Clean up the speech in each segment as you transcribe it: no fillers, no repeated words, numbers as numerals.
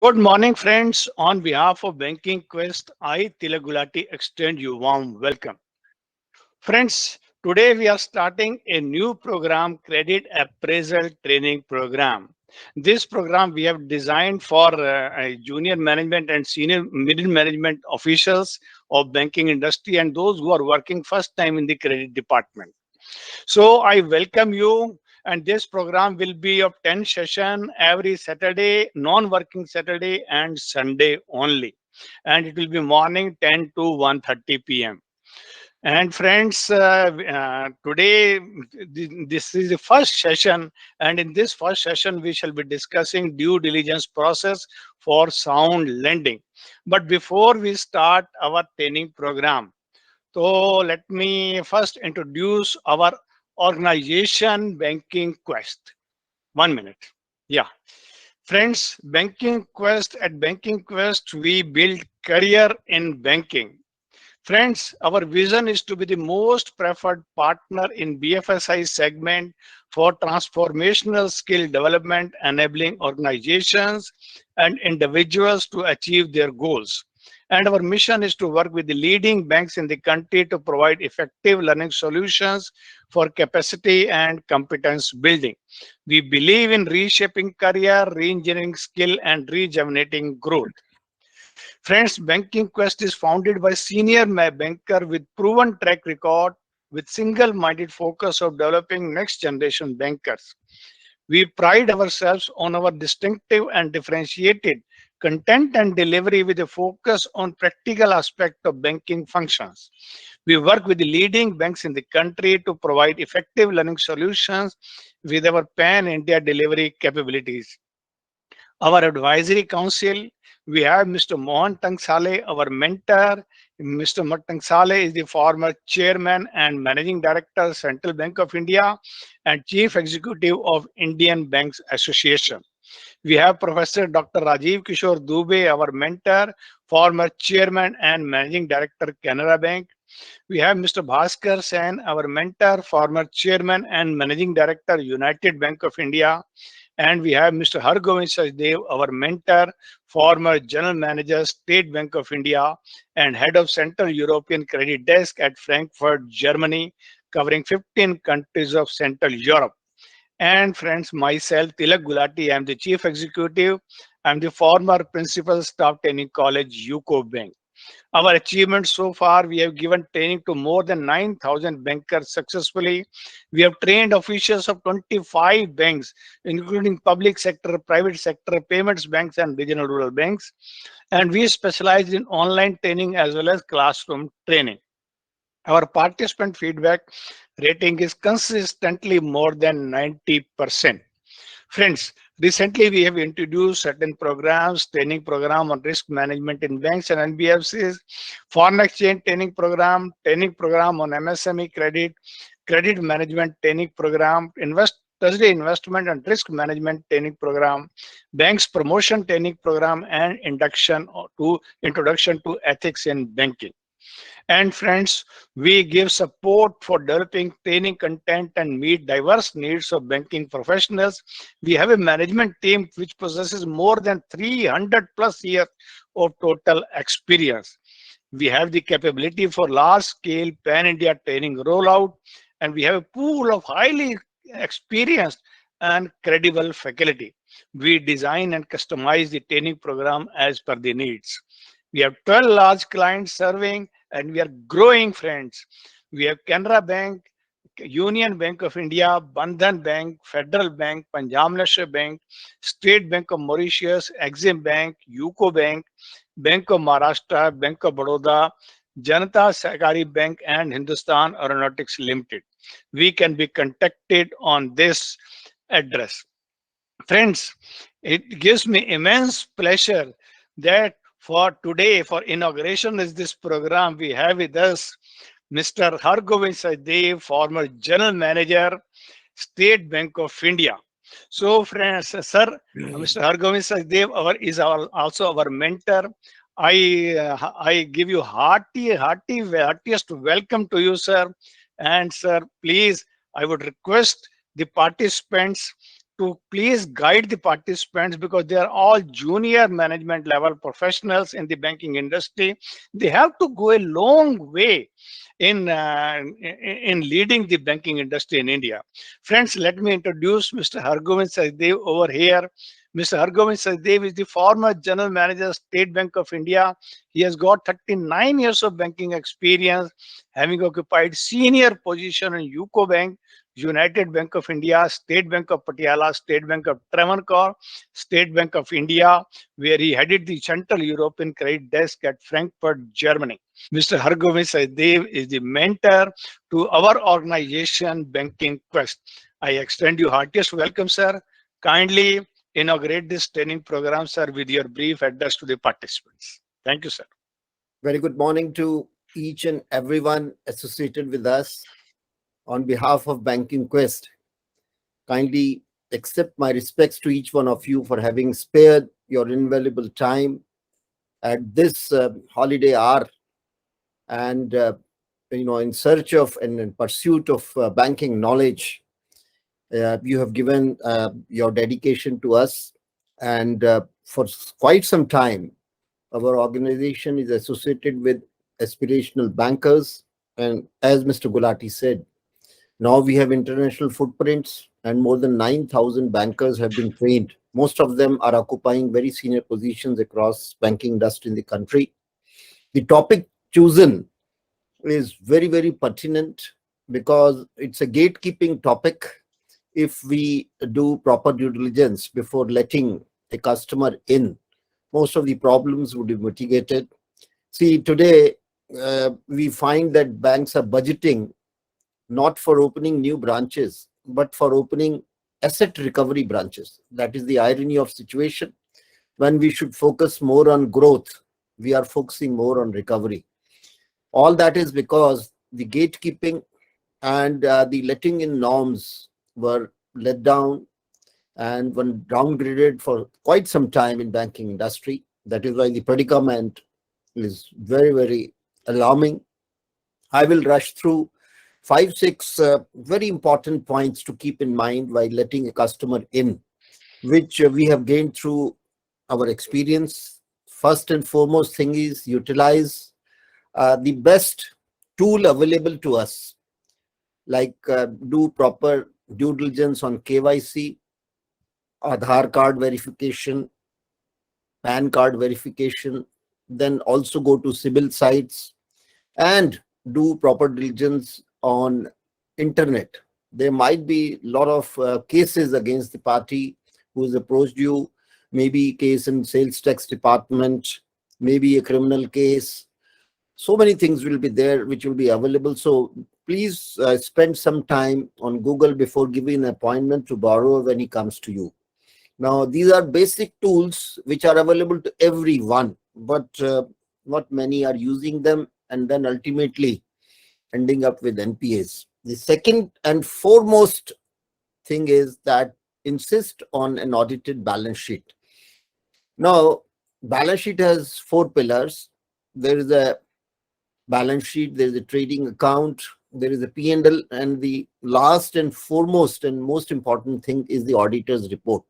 Good morning, friends. On behalf of Banking Quest, I Tilagulati extend you warm welcome. Friends, today we are starting a new program, Credit Appraisal Training Program. This program we have designed for junior management and senior middle management officials of banking industry and those who are working first time in the credit department. So I welcome you, and this program will be of 10 session every Saturday, non-working Saturday and Sunday only. And it will be morning 10 to 1:30 p.m. And friends, today this is the first session, and in this first session we shall be discussing due diligence process for sound lending. But before we start our training program, so let me first introduce our organization, Banking Quest. 1 minute. Yeah. Friends, Banking Quest, at Banking Quest, we build career in banking. Friends, our vision is to be the most preferred partner in BFSI segment for transformational skill development, enabling organizations and individuals to achieve their goals. And our mission is to work with the leading banks in the country to provide effective learning solutions for capacity and competence building. We believe in reshaping career, re-engineering skill, and rejuvenating growth. Friends, Banking Quest is founded by senior banker with proven track record with single-minded focus of developing next generation bankers. We pride ourselves on our distinctive and differentiated content and delivery with a focus on practical aspect of banking functions. We work with the leading banks in the country to provide effective learning solutions with our pan-India delivery capabilities. Our advisory council, we have Mr. Mohan Tangsale, our mentor. Mr. Mohan Tangsale is the former chairman and managing director, Central Bank of India, and chief executive of Indian Banks Association. We have Professor Dr. Rajiv Kishore Dubey, our mentor, former chairman and managing director, Canara Bank. We have Mr. Bhaskar Sen, our mentor, former chairman and managing director, United Bank of India. And we have Mr. Hargovind Sachdev, our mentor, former general manager, State Bank of India, and head of Central European Credit Desk at Frankfurt, Germany, covering 15 countries of Central Europe. And friends, myself, Tilak Gulati, I am the chief executive. I am the former principal staff training college, UCO Bank. Our achievements so far, we have given training to more than 9,000 bankers successfully. We have trained officials of 25 banks, including public sector, private sector, payments banks, and regional rural banks. And we specialize in online training as well as classroom training. Our participant feedback rating is consistently more than 90%. Friends, recently we have introduced certain programs, training program on risk management in banks and NBFCs, foreign exchange training program on MSME credit, credit management training program, Treasury investment and risk management training program, banks promotion training program, and introduction to ethics in banking. And friends, we give support for developing training content and meet diverse needs of banking professionals. We have a management team which possesses more than 300 plus years of total experience. We have the capability for large scale pan India training rollout, and we have a pool of highly experienced and credible faculty. We design and customize the training program as per the needs. We have 12 large clients serving, and we are growing, friends. We have Canara Bank, Union Bank of India, Bandhan Bank, Federal Bank, Punjab National Bank, State Bank of Mauritius, Exim Bank, UCO Bank, Bank of Maharashtra, Bank of Baroda, Janata Sahkari Bank, and Hindustan Aeronautics Limited. We can be contacted on this address. Friends, it gives me immense pleasure that for today, for inauguration is this program, we have with us Mr. Hargovind Sachdev, former General Manager, State Bank of India. So, friends, sir, Mr. Hargovind Sachdev also our mentor. I give you heartiest welcome to you, sir. And sir, please, I would request the participants to please guide the participants because they are all junior management level professionals in the banking industry. They have to go a long way in leading the banking industry in India. Friends, let me introduce Mr. Hargovind Sachdev over here. Mr. Hargovind Sachdev is the former General Manager, State Bank of India. He has got 39 years of banking experience, having occupied senior position in UCO Bank, United Bank of India, State Bank of Patiala, State Bank of Travancore, State Bank of India, where he headed the Central European Credit Desk at Frankfurt, Germany. Mr. Hargovind Sachdev is the mentor to our organization, BankingQuest. I extend you heartiest welcome, sir. Kindly inaugurate this training program, sir, with your brief address to the participants. Thank you, sir. Very good morning to each and everyone associated with us. On behalf of BankingQuest, kindly accept my respects to each one of you for having spared your invaluable time at this holiday hour and in search of and in pursuit of banking knowledge. You have given your dedication to us, and for quite some time our organization is associated with aspirational bankers, and as Mr. Gulati said, now we have international footprints and more than 9,000 bankers have been trained. Most of them are occupying very senior positions across banking industry in the country. The topic chosen is very, very pertinent because it's a gatekeeping topic. If we do proper due diligence before letting a customer in, most of the problems would be mitigated. See, today we find that banks are budgeting not for opening new branches, but for opening asset recovery branches. That is the irony of situation. When we should focus more on growth, we are focusing more on recovery. All that is because the gatekeeping and the letting in norms were let down and were downgraded for quite some time in banking industry. That is why the predicament is very, very alarming. I will rush through 5, 6 very important points to keep in mind while letting a customer in, which we have gained through our experience. First and foremost thing is utilize the best tool available to us, like do proper due diligence on KYC, Aadhaar card verification, PAN card verification, then also go to CIBIL sites and do proper diligence on internet. There might be a lot of cases against the party who has approached you, maybe case in sales tax department, maybe a criminal case. So many things will be there which will be available. So please spend some time on Google before giving an appointment to borrower when he comes to you. Now, these are basic tools which are available to everyone, but not many are using them, and then ultimately ending up with NPAs. The second and foremost thing is that insist on an audited balance sheet. Now, balance sheet has 4 pillars. There is a balance sheet, there is a trading account, there is a P&L, and the last and foremost and most important thing is the auditor's report.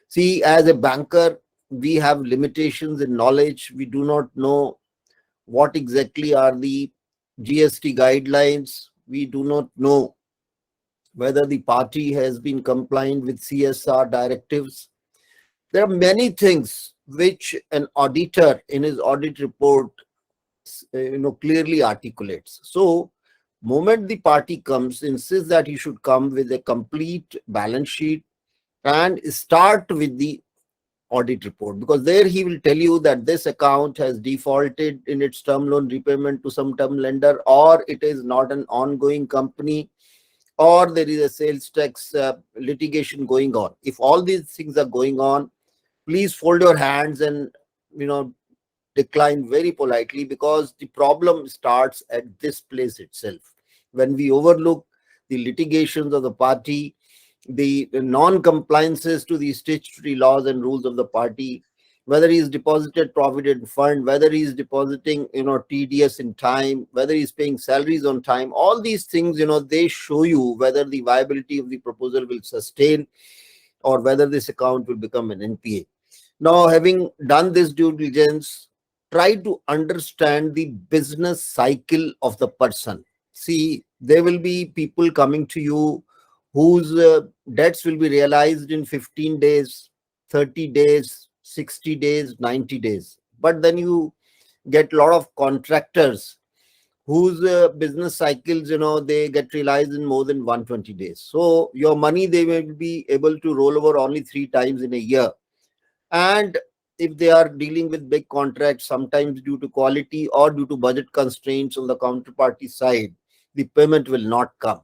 See, as a banker, we have limitations in knowledge. We do not know what exactly are the GST guidelines. We do not know whether the party has been compliant with CSR directives. There are many things which an auditor in his audit report clearly articulates. So moment the party comes, insists that he should come with a complete balance sheet and start with the audit report, because there he will tell you that this account has defaulted in its term loan repayment to some term lender, or it is not an ongoing company, or there is a sales tax litigation going on. If all these things are going on, please fold your hands and decline very politely, because the problem starts at this place itself. When we overlook the litigations of the party, the non-compliances to the statutory laws and rules of the party, whether he is deposited provident fund, whether he is depositing TDS in time, whether he is paying salaries on time, all these things they show you whether the viability of the proposal will sustain. or whether this account will become an NPA. Now, having done this due diligence, try to understand the business cycle of the person. See, there will be people coming to you whose debts will be realized in 15 days, 30 days, 60 days, 90 days. But then you get a lot of contractors whose business cycles, they get realized in more than 120 days. So your money, they may be able to roll over only 3 times in a year. And if they are dealing with big contracts, sometimes due to quality or due to budget constraints on the counterparty side, the payment will not come.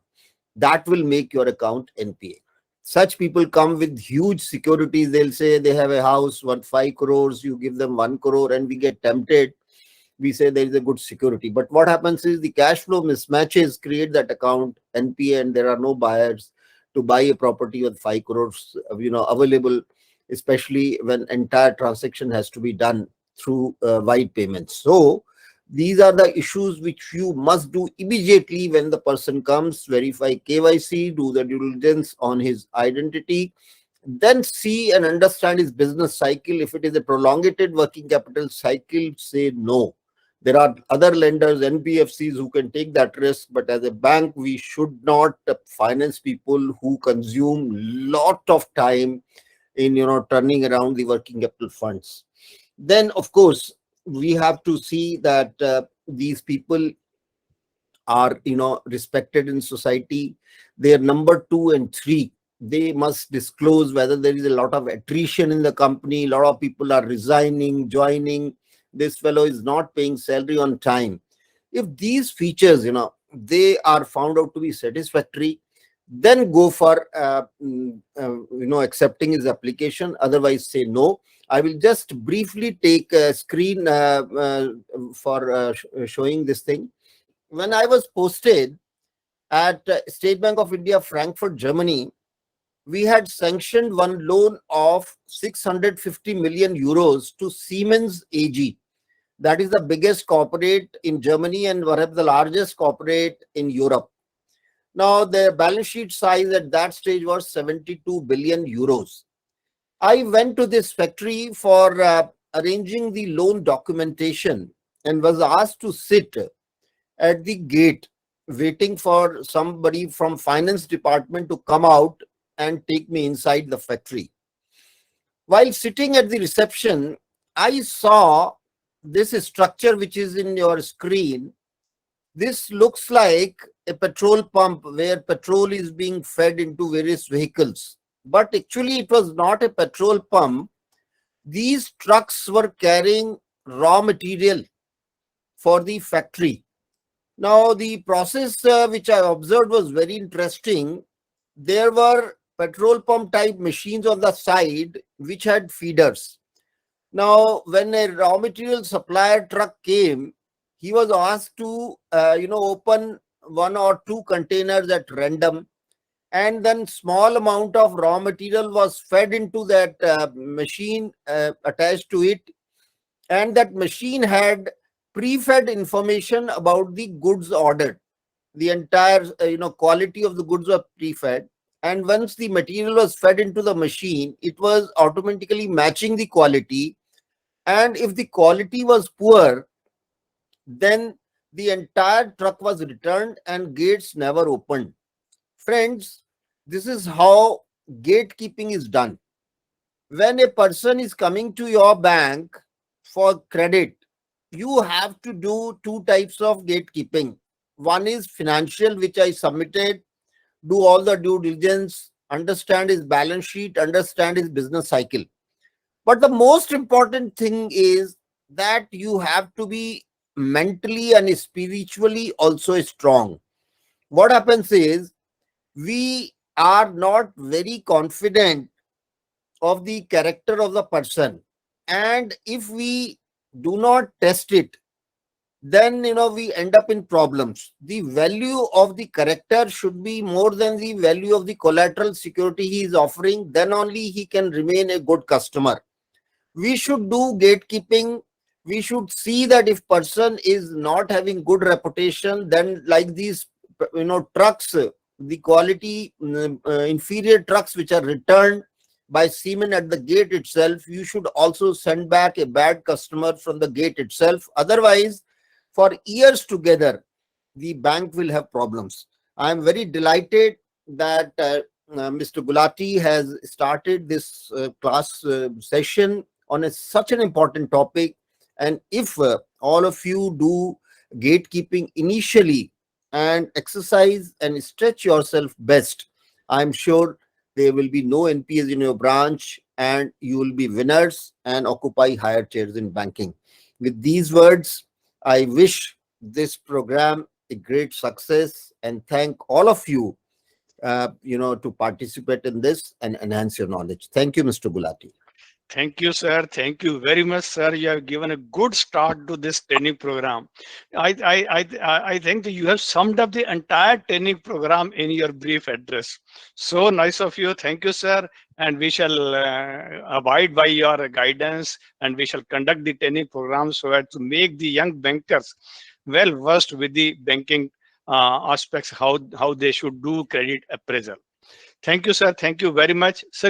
That will make your account NPA. Such people come with huge securities. They'll say they have a house worth 5 crores, you give them 1 crore, and we get tempted. We say there is a good security. But what happens is the cash flow mismatches create that account NPA, and there are no buyers to buy a property with 5 crores, available, especially when entire transaction has to be done through wide payments. So these are the issues which you must do immediately when the person comes. Verify KYC, do the due diligence on his identity, then see and understand his business cycle. If it is a prolonged working capital cycle, say no. There are other lenders, NBFCs, who can take that risk, but as a bank, we should not finance people who consume lot of time in turning around the working capital funds. Then, of course, we have to see that these people are respected in society. They are number 2 and 3. They must disclose whether there is a lot of attrition in the company. A lot of people are resigning, joining. This fellow is not paying salary on time. If these features, they are found out to be satisfactory, then go for accepting his application. Otherwise, say no. I will just briefly take a screen for showing this thing. When I was posted at State Bank of India, Frankfurt, Germany, we had sanctioned one loan of 650 million euros to Siemens AG. That is the biggest corporate in Germany and perhaps the largest corporate in Europe. Now, their balance sheet size at that stage was 72 billion euros. I went to this factory for arranging the loan documentation and was asked to sit at the gate waiting for somebody from finance department to come out and take me inside the factory. While sitting at the reception, I saw this structure which is in your screen. This looks like a petrol pump where petrol is being fed into various vehicles. But actually it was not a petrol pump. These trucks were carrying raw material for the factory. Now, the process which I observed was very interesting. There were petrol pump type machines on the side which had feeders. Now, when a raw material supplier truck came, he was asked to open 1 or 2 containers at random, and then small amount of raw material was fed into that machine attached to it, and that machine had pre-fed information about the goods ordered. The entire quality of the goods were pre-fed, and once the material was fed into the machine, it was automatically matching the quality. And if the quality was poor, then the entire truck was returned and gates never opened. Friends, this is how gatekeeping is done. When a person is coming to your bank for credit, you have to do 2 types of gatekeeping. One is financial, which I submitted, do all the due diligence, understand his balance sheet, understand his business cycle. But the most important thing is that you have to be mentally and spiritually also strong. What happens is, we are not very confident of the character of the person, and if we do not test it, then we end up in problems. The value of the character should be more than the value of the collateral security he is offering. Then only he can remain a good customer. We should do gatekeeping. We should see that if person is not having good reputation, then like these trucks, the quality inferior trucks which are returned, by seamen at the gate itself, you should also send back a bad customer from the gate itself. Otherwise, for years together, the bank will have problems. I am very delighted that Mr. Gulati has started this class session on such an important topic. And if all of you do gatekeeping initially and exercise and stretch yourself best, I'm sure there will be no NPS in your branch and you will be winners and occupy higher chairs in banking. With these words, I wish this program a great success and thank all of you, to participate in this and enhance your knowledge. Thank you, Mr. Gulati. Thank you, sir. Thank you very much, sir. You have given a good start to this training program. I think that you have summed up the entire training program in your brief address. So nice of you. Thank you, sir. And we shall abide by your guidance, and we shall conduct the training program so as to make the young bankers well versed with the banking aspects, how they should do credit appraisal. Thank you, sir. Thank you very much, sir.